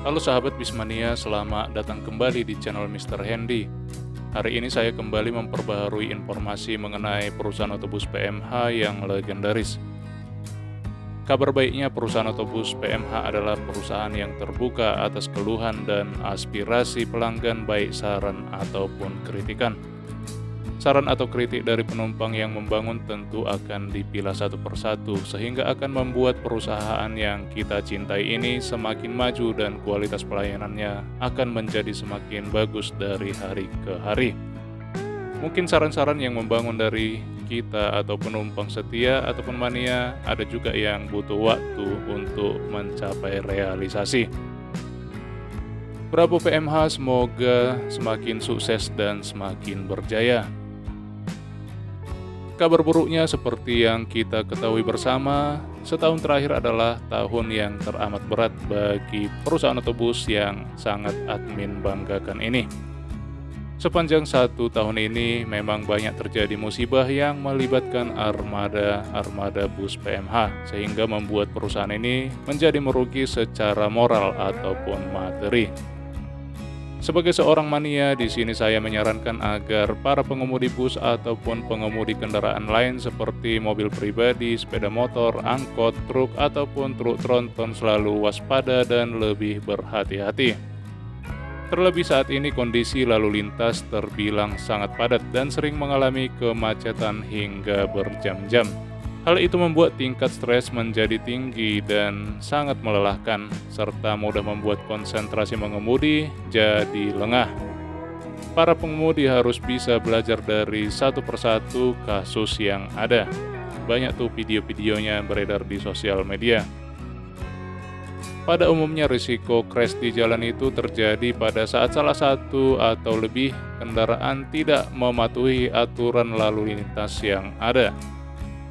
Halo sahabat Bismania, selamat datang kembali di channel Mr. Handy. Hari ini saya kembali memperbaharui informasi mengenai perusahaan otobus PMH yang legendaris. Kabar baiknya, perusahaan otobus PMH adalah perusahaan yang terbuka atas keluhan dan aspirasi pelanggan, baik saran ataupun kritikan. Saran atau kritik dari penumpang yang membangun tentu akan dipilah satu persatu, sehingga akan membuat perusahaan yang kita cintai ini semakin maju dan kualitas pelayanannya akan menjadi semakin bagus dari hari ke hari. Mungkin saran-saran yang membangun dari kita atau penumpang setia ataupun mania, ada juga yang butuh waktu untuk mencapai realisasi. Bravo PMH, semoga semakin sukses dan semakin berjaya. Kabar buruknya, seperti yang kita ketahui bersama, setahun terakhir adalah tahun yang teramat berat bagi perusahaan otobus yang sangat admin banggakan ini. Sepanjang satu tahun ini memang banyak terjadi musibah yang melibatkan armada bus PMH, sehingga membuat perusahaan ini menjadi merugi secara moral ataupun materi. Sebagai seorang mania, di sini saya menyarankan agar para pengemudi bus ataupun pengemudi kendaraan lain seperti mobil pribadi, sepeda motor, angkot, truk, ataupun truk tronton selalu waspada dan lebih berhati-hati. Terlebih saat ini kondisi lalu lintas terbilang sangat padat dan sering mengalami kemacetan hingga berjam-jam. Hal itu membuat tingkat stres menjadi tinggi dan sangat melelahkan, serta mudah membuat konsentrasi mengemudi jadi lengah. Para pengemudi harus bisa belajar dari satu persatu kasus yang ada. Banyak tuh video-videonya beredar di sosial media. Pada umumnya risiko crash di jalan itu terjadi pada saat salah satu atau lebih kendaraan tidak mematuhi aturan lalu lintas yang ada.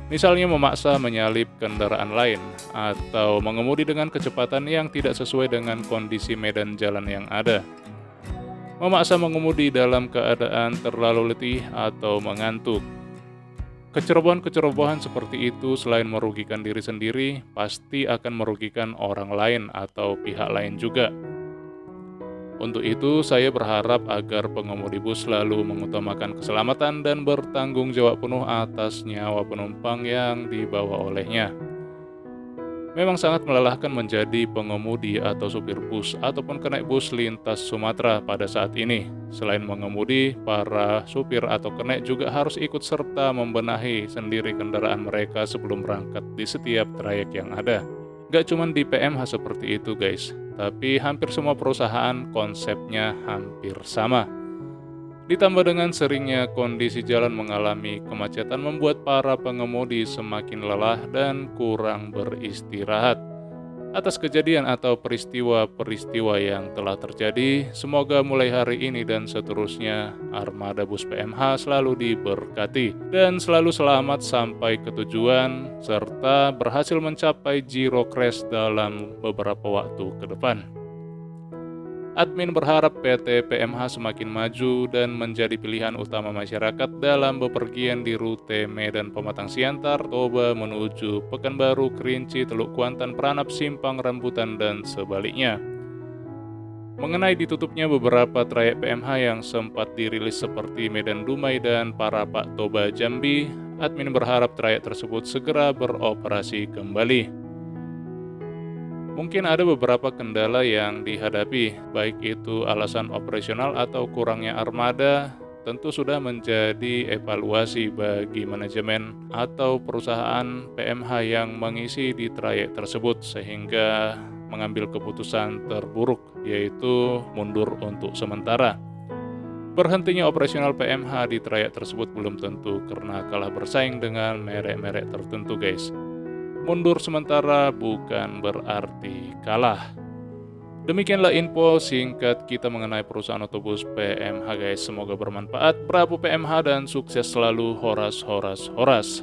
Misalnya memaksa menyalip kendaraan lain, atau mengemudi dengan kecepatan yang tidak sesuai dengan kondisi medan jalan yang ada. Memaksa mengemudi dalam keadaan terlalu letih atau mengantuk. Kecerobohan-kecerobohan seperti itu selain merugikan diri sendiri, pasti akan merugikan orang lain atau pihak lain juga. Untuk itu, saya berharap agar pengemudi bus selalu mengutamakan keselamatan dan bertanggung jawab penuh atas nyawa penumpang yang dibawa olehnya. Memang sangat melelahkan menjadi pengemudi atau supir bus ataupun kenaik bus lintas Sumatera pada saat ini. Selain mengemudi, para supir atau kenaik juga harus ikut serta membenahi sendiri kendaraan mereka sebelum berangkat di setiap trayek yang ada. Gak cuma di PMH seperti itu guys, tapi hampir semua perusahaan konsepnya hampir sama. Ditambah dengan seringnya kondisi jalan mengalami kemacetan membuat para pengemudi semakin lelah dan kurang beristirahat. Atas kejadian atau peristiwa-peristiwa yang telah terjadi, semoga mulai hari ini dan seterusnya armada bus PMH selalu diberkati dan selalu selamat sampai ke tujuan serta berhasil mencapai zero crash dalam beberapa waktu ke depan. Admin berharap PT PMH semakin maju dan menjadi pilihan utama masyarakat dalam bepergian di rute Medan Pematang Siantar, Toba menuju Pekanbaru, Kerinci, Teluk Kuantan, Peranap, Simpang, Rambutan, dan sebaliknya. Mengenai ditutupnya beberapa trayek PMH yang sempat dirilis seperti Medan Dumai dan Parapak Toba Jambi, admin berharap trayek tersebut segera beroperasi kembali. Mungkin ada beberapa kendala yang dihadapi, baik itu alasan operasional atau kurangnya armada, tentu sudah menjadi evaluasi bagi manajemen atau perusahaan PMH yang mengisi di trayek tersebut, sehingga mengambil keputusan terburuk, yaitu mundur untuk sementara. Berhentinya operasional PMH di trayek tersebut belum tentu karena kalah bersaing dengan merek-merek tertentu guys. Mundur sementara bukan berarti kalah. Demikianlah info singkat kita mengenai perusahaan otobus PMH guys. Semoga bermanfaat. Bravo PMH dan sukses selalu. Horas, horas, horas.